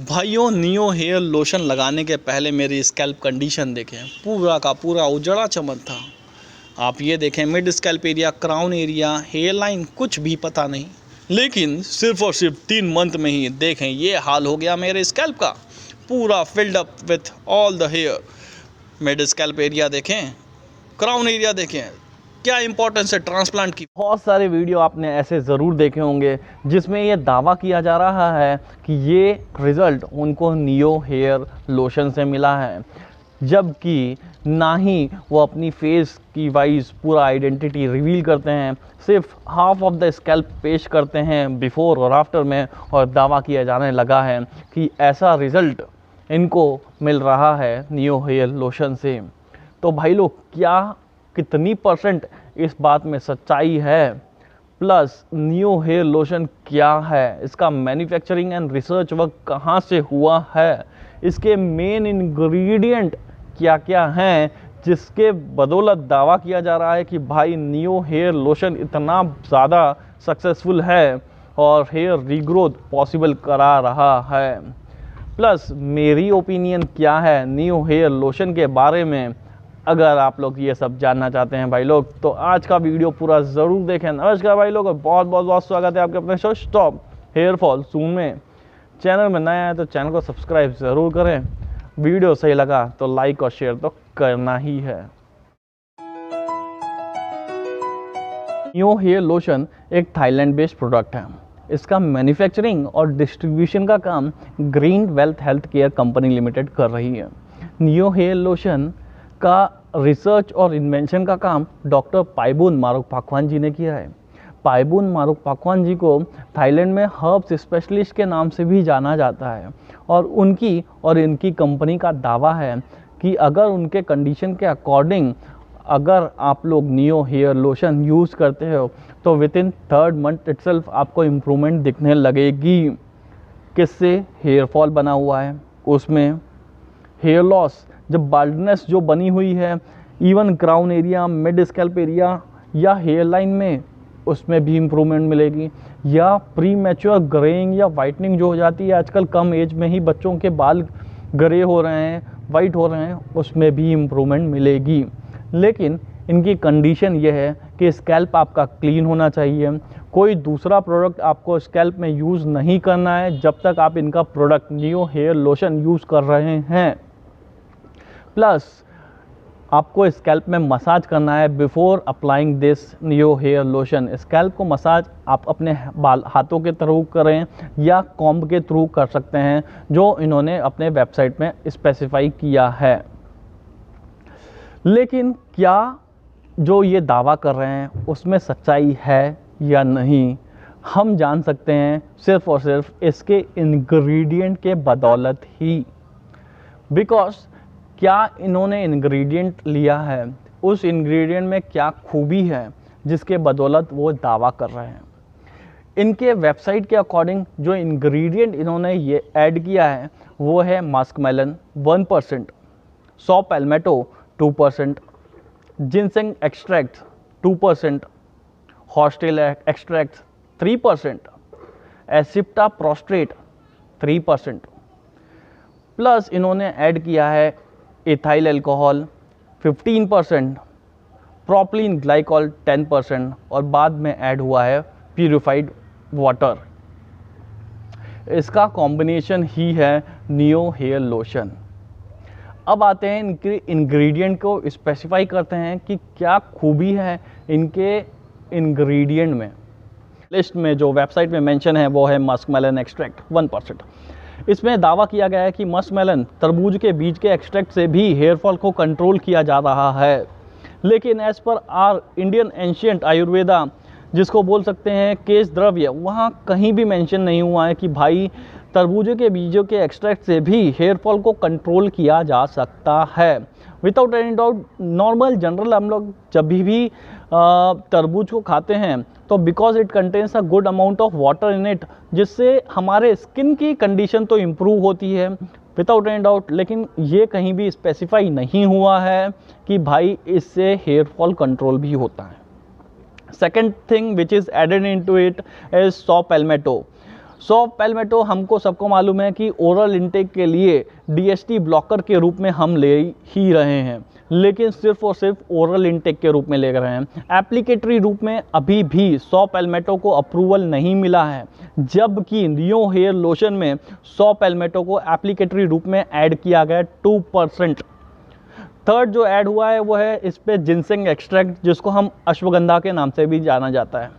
भाइयों, neo hair lotion लगाने के पहले मेरी स्कैल्प कंडीशन देखें, पूरा का पूरा उजड़ा चमक था। आप ये देखें, mid scalp area, crown area, hairline कुछ भी पता नहीं। लेकिन सिर्फ और सिर्फ 3 मंथ में ही देखें ये हाल हो गया मेरे स्कैल्प का, पूरा filled up with all the hair. Mid scalp area देखें, क्राउन एरिया देखें, क्या इंपॉर्टेंस है ट्रांसप्लांट की। बहुत सारे वीडियो आपने ऐसे ज़रूर देखे होंगे जिसमें ये दावा किया जा रहा है कि ये रिज़ल्ट उनको नियो हेयर लोशन से मिला है, जबकि ना ही वो अपनी फेस की वाइज पूरा आइडेंटिटी रिवील करते हैं, सिर्फ हाफ ऑफ द स्कैल्प पेश करते हैं बिफोर और आफ्टर में, और दावा किया जाने लगा है कि ऐसा रिज़ल्ट इनको मिल रहा है नियो हेयर लोशन से। तो भाई लोग, क्या कितनी % इस बात में सच्चाई है, प्लस नियो हेयर लोशन क्या है, इसका मैन्युफैक्चरिंग एंड रिसर्च वर्क कहाँ से हुआ है, इसके मेन इंग्रेडिएंट क्या क्या हैं जिसके बदौलत दावा किया जा रहा है कि भाई नियो हेयर लोशन इतना ज़्यादा सक्सेसफुल है और हेयर रीग्रोथ पॉसिबल करा रहा है, प्लस मेरी ओपिनियन क्या है नियो हेयर लोशन के बारे में। अगर आप लोग ये सब जानना चाहते हैं भाई लोग, तो आज का वीडियो पूरा ज़रूर देखें। नमस्कार भाई लोग, और बहुत बहुत बहुत स्वागत है आपके अपने शो स्टॉप हेयर फॉल सून में। चैनल में नया है तो चैनल को सब्सक्राइब ज़रूर करें। वीडियो सही लगा तो लाइक और शेयर तो करना ही है। नियो हेयर लोशन एक थाईलैंड बेस्ड प्रोडक्ट है। इसका मैन्युफैक्चरिंग और डिस्ट्रीब्यूशन का काम green wealth health care company limited कर रही है। नियो हेयर लोशन का रिसर्च और इन्वेंशन का काम डॉक्टर पाइबुन मारुकपाक्वान जी ने किया है। पाइबुन मारुकपाक्वान जी को थाईलैंड में हर्ब्स स्पेशलिस्ट के नाम से भी जाना जाता है, और उनकी और इनकी कंपनी का दावा है कि अगर उनके कंडीशन के अकॉर्डिंग अगर आप लोग नियो हेयर लोशन यूज़ करते हो तो with in 3rd month itself आपको इम्प्रूवमेंट दिखने लगेगी। किससे? हेयर फॉल बना हुआ है उसमें, हेयर लॉस, जब बाल्डनेस जो बनी हुई है, even crown area, mid scalp area या हेयर लाइन में, उसमें भी इम्प्रूवमेंट मिलेगी। या प्री मैच्योर ग्रेइंग या वाइटनिंग जो हो जाती है आजकल, कम एज में ही बच्चों के बाल ग्रे हो रहे हैं, वाइट हो रहे हैं, उसमें भी इम्प्रूवमेंट मिलेगी। लेकिन इनकी कंडीशन ये है कि स्कैल्प आपका क्लीन होना चाहिए, कोई दूसरा प्रोडक्ट आपको स्कैल्प में यूज़ नहीं करना है जब तक आप इनका product neo hair lotion use कर रहे हैं। प्लस आपको स्कैल्प में मसाज करना है before applying this Neo hair lotion. Scalp को मसाज आप अपने हाथों के थ्रू करें या कॉम्ब के थ्रू कर सकते हैं, जो इन्होंने अपने वेबसाइट में स्पेसिफाई किया है। लेकिन क्या जो ये दावा कर रहे हैं उसमें सच्चाई है या नहीं, हम जान सकते हैं सिर्फ और सिर्फ इसके इंग्रेडिएंट के बदौलत ही। बिकॉज क्या इन्होंने इंग्रेडिएंट लिया है, उस इंग्रेडिएंट में क्या खूबी है जिसके बदौलत वो दावा कर रहे हैं। इनके वेबसाइट के अकॉर्डिंग जो इंग्रेडिएंट इन्होंने ये ऐड किया है वो है muskmelon 1%, saw palmetto 2%, ginseng extract 2%, horsetail extract 3%, eclipta prostrata 3%, plus इन्होंने ऐड किया है इथाइल अल्कोहल 15%, प्रोपिलीन ग्लाइकॉल 10%, और बाद में ऐड हुआ है प्यूरिफाइड वाटर। इसका कॉम्बिनेशन ही है नियो हेयर लोशन। अब आते हैं इनके इंग्रेडिएंट को स्पेसिफाई करते हैं कि क्या खूबी है इनके इंग्रेडिएंट में। लिस्ट में जो वेबसाइट में मेंशन है वो है मस्कमेलन एक्सट्रैक्ट 1%। इसमें दावा किया गया है कि मस्कमेलन तरबूज के बीज के एक्सट्रैक्ट से भी हेयर फॉल को कंट्रोल किया जा रहा है। लेकिन as per are Indian ancient Ayurveda, जिसको बोल सकते हैं केश द्रव्य, वहाँ कहीं भी मेंशन नहीं हुआ है कि भाई तरबूज के बीजों के एक्सट्रैक्ट से भी हेयर फॉल को कंट्रोल किया जा सकता है। Without any doubt, normal general हम लोग जब भी तरबूज को खाते हैं तो because it contains a good amount of water in it, जिससे हमारे स्किन की कंडीशन तो इम्प्रूव होती है विदाउट एनी डाउट। लेकिन ये कहीं भी स्पेसिफाई नहीं हुआ है कि भाई इससे हेयर फॉल कंट्रोल भी होता है। Second thing which is added into it is saw palmetto. Saw palmetto हमको सबको मालूम है कि ओरल इंटेक के लिए DHT ब्लॉकर के रूप में हम ले ही रहे हैं, लेकिन सिर्फ और सिर्फ ओरल इंटेक के रूप में ले रहे हैं। एप्लीकेटरी रूप में अभी भी सौ पैल्मेटो को अप्रूवल नहीं मिला है, जबकि नियो हेयर लोशन में सौ पैल्मेटो को एप्लीकेटरी रूप में ऐड किया गया 2%। थर्ड जो ऐड हुआ है वो है इस पे जिनसेंग एक्सट्रैक्ट, जिसको हम अश्वगंधा के नाम से भी जाना जाता है।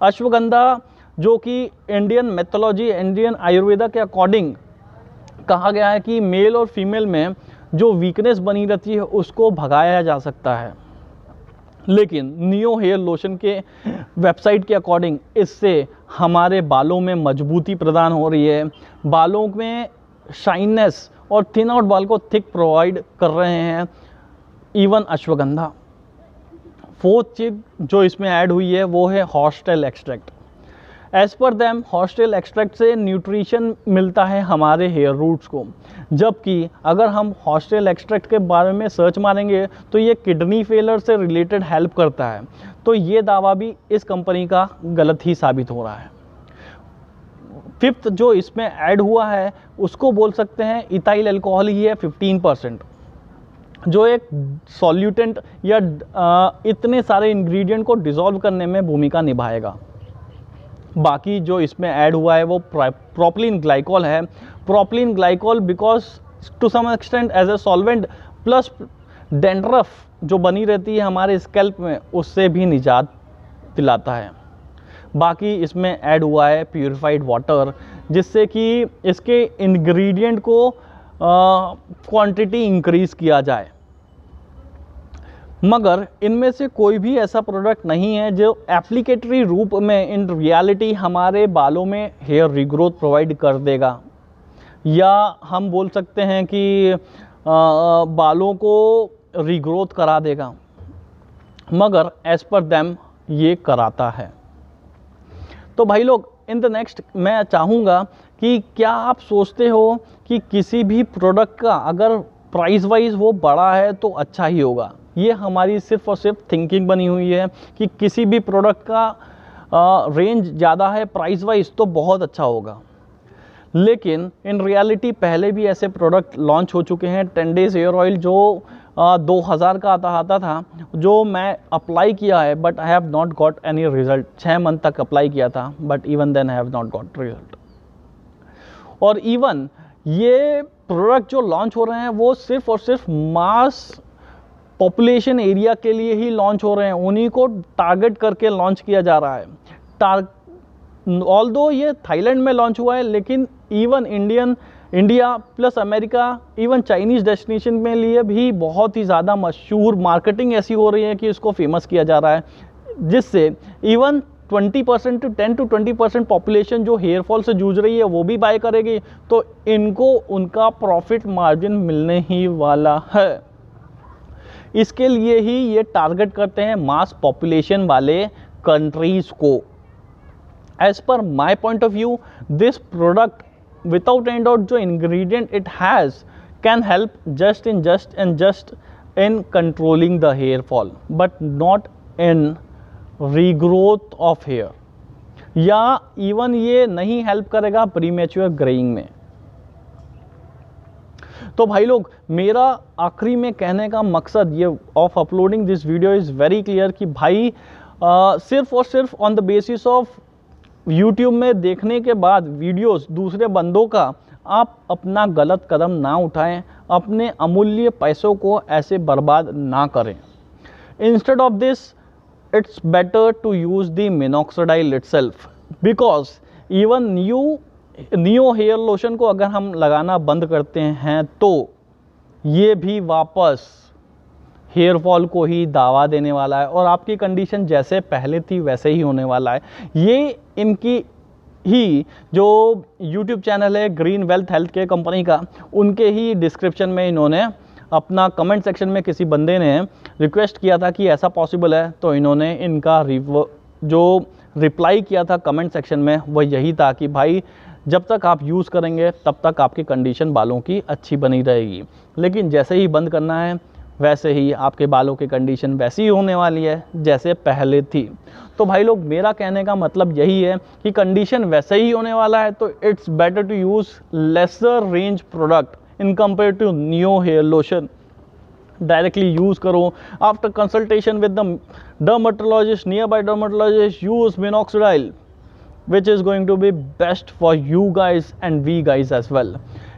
अश्वगंधा जो कि इंडियन मैथोलॉजी, इंडियन आयुर्वेदा के अकॉर्डिंग कहा गया है कि मेल और फीमेल में जो वीकनेस बनी रहती है उसको भगाया जा सकता है, लेकिन नियो हेयर लोशन के वेबसाइट के अकॉर्डिंग इससे हमारे बालों में मजबूती प्रदान हो रही है, बालों में शाइननेस और थिन आउट बाल को थिक प्रोवाइड कर रहे हैं इवन अश्वगंधा। फोर्थ चीज जो इसमें ऐड हुई है वो है horsetail extract. As per them horsetail extract से न्यूट्रिशन मिलता है हमारे हेयर रूट्स को, जबकि अगर हम हॉर्स टेल एक्सट्रैक्ट के बारे में सर्च मारेंगे तो ये किडनी फेलर से रिलेटेड हेल्प करता है, तो ये दावा भी इस कंपनी का गलत ही साबित हो रहा है। फिफ्थ जो इसमें ऐड हुआ है उसको बोल सकते हैं इथाइल अल्कोहल ही है 15%, जो एक सॉल्यूटेंट या इतने सारे इंग्रेडिएंट को डिसॉल्व करने में भूमिका निभाएगा। बाकी जो इसमें ऐड हुआ है वो प्रोपिलीन ग्लाइकॉल है। Propylene glycol because to some extent as a solvent, plus dandruff जो बनी रहती है हमारे स्कैल्प में उससे भी निजात दिलाता है। बाकी इसमें ऐड हुआ है प्यूरिफाइड वाटर, जिससे कि इसके इंग्रेडिएंट को क्वांटिटी इंक्रीज़ किया जाए। मगर इनमें से कोई भी ऐसा प्रोडक्ट नहीं है जो एप्लीकेटरी रूप में इन रियलिटी हमारे बालों में हेयर रीग्रोथ प्रोवाइड कर देगा, या हम बोल सकते हैं कि बालों को रीग्रोथ करा देगा, मगर एज पर देम ये कराता है। तो भाई लोग, इन द नेक्स्ट मैं चाहूँगा कि क्या आप सोचते हो कि किसी भी प्रोडक्ट का अगर प्राइस वाइज वो बड़ा है तो अच्छा ही होगा। ये हमारी सिर्फ और सिर्फ थिंकिंग बनी हुई है कि किसी भी प्रोडक्ट का रेंज ज़्यादा है प्राइस वाइज तो बहुत अच्छा होगा, लेकिन इन रियलिटी पहले भी ऐसे प्रोडक्ट लॉन्च हो चुके हैं। 10 डेज हेयर ऑयल जो 2000 का आता था, जो मैं अप्लाई किया है but I have not got any result. 6 month तक अप्लाई किया था but even then I have not got result. और इवन ये प्रोडक्ट जो लॉन्च हो रहे हैं वो सिर्फ और सिर्फ मास पॉपुलेशन एरिया के लिए ही लॉन्च हो रहे हैं, उन्हीं को टारगेट करके लॉन्च किया जा रहा है। ऑल्दो ये थाईलैंड में लॉन्च हुआ है, लेकिन even India plus America, even Chinese destination में लिए भी बहुत ही ज़्यादा मशहूर मार्केटिंग ऐसी हो रही है कि इसको फेमस किया जा रहा है, जिससे इवन 20% टू 10 to 20% पॉपुलेशन जो हेयर फॉल से जूझ रही है वो भी बाय करेगी, तो इनको उनका प्रॉफिट मार्जिन मिलने ही वाला है। इसके लिए ही ये टारगेट करते हैं मास पॉपुलेशन वाले कंट्रीज़ को। As per my point of view, this product without any doubt जो ingredient it has can help just in controlling the hair fall, but not in regrowth of hair, या even ये नहीं help करेगा premature greying में। तो भाई लोग, मेरा आखिरी में कहने का मकसद ये of uploading this video is very clear कि भाई सिर्फ और सिर्फ on the basis of YouTube में देखने के बाद वीडियोस दूसरे बंदों का आप अपना गलत कदम ना उठाएं, अपने अमूल्य पैसों को ऐसे बर्बाद ना करें। Instead of this it's better to use the minoxidil itself, because even neo hair lotion को अगर हम लगाना बंद करते हैं तो ये भी वापस हेयर फॉल को ही दावा देने वाला है और आपकी कंडीशन जैसे पहले थी वैसे ही होने वाला है। ये इनकी ही जो यूट्यूब चैनल है green wealth health care company का, उनके ही डिस्क्रिप्शन में इन्होंने अपना कमेंट सेक्शन में किसी बंदे ने रिक्वेस्ट किया था कि ऐसा पॉसिबल है, तो इन्होंने इनका जो रिप्लाई किया था कमेंट सेक्शन में वह यही था कि भाई जब तक आप यूज़ करेंगे तब तक आपकी कंडीशन बालों की अच्छी बनी रहेगी, लेकिन जैसे ही बंद करना है वैसे ही आपके बालों की कंडीशन वैसी ही होने वाली है जैसे पहले थी। तो भाई लोग, मेरा कहने का मतलब यही है कि कंडीशन वैसे ही होने वाला है, तो it's better to use lesser range product in compare to neo hair lotion. Directly use करो। After consultation with the dermatologist, near by dermatologist, use minoxidil which is going to be best for you guys and we guys as well।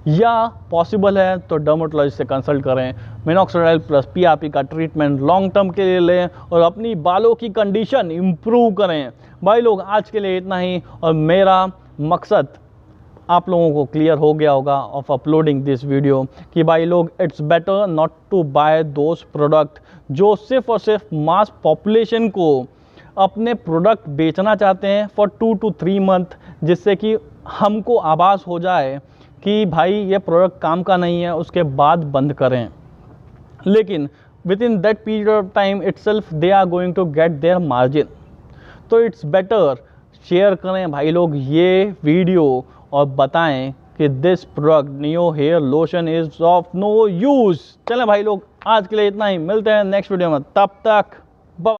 या possible है तो dermatologist से consult करें, मिनॉक्सिडाइल plus PRP का treatment long term के लिए लें और अपनी बालों की कंडीशन इम्प्रूव करें। भाई लोग, आज के लिए इतना ही, और मेरा मकसद आप लोगों को क्लियर हो गया होगा ऑफ अपलोडिंग दिस वीडियो कि भाई लोग, it's better not to buy those product जो सिर्फ और सिर्फ मास पॉपुलेशन को अपने प्रोडक्ट बेचना चाहते हैं फॉर 2 to 3 मंथ, जिससे कि हमको आभास हो जाए कि भाई ये प्रोडक्ट काम का नहीं है, उसके बाद बंद करें। लेकिन within that period of time itself they are going to get their margin. तो इट्स बेटर शेयर करें भाई लोग ये वीडियो और बताएं कि this product neo hair lotion is of no use. चलें भाई लोग, आज के लिए इतना ही, मिलते हैं नेक्स्ट वीडियो में, तब तक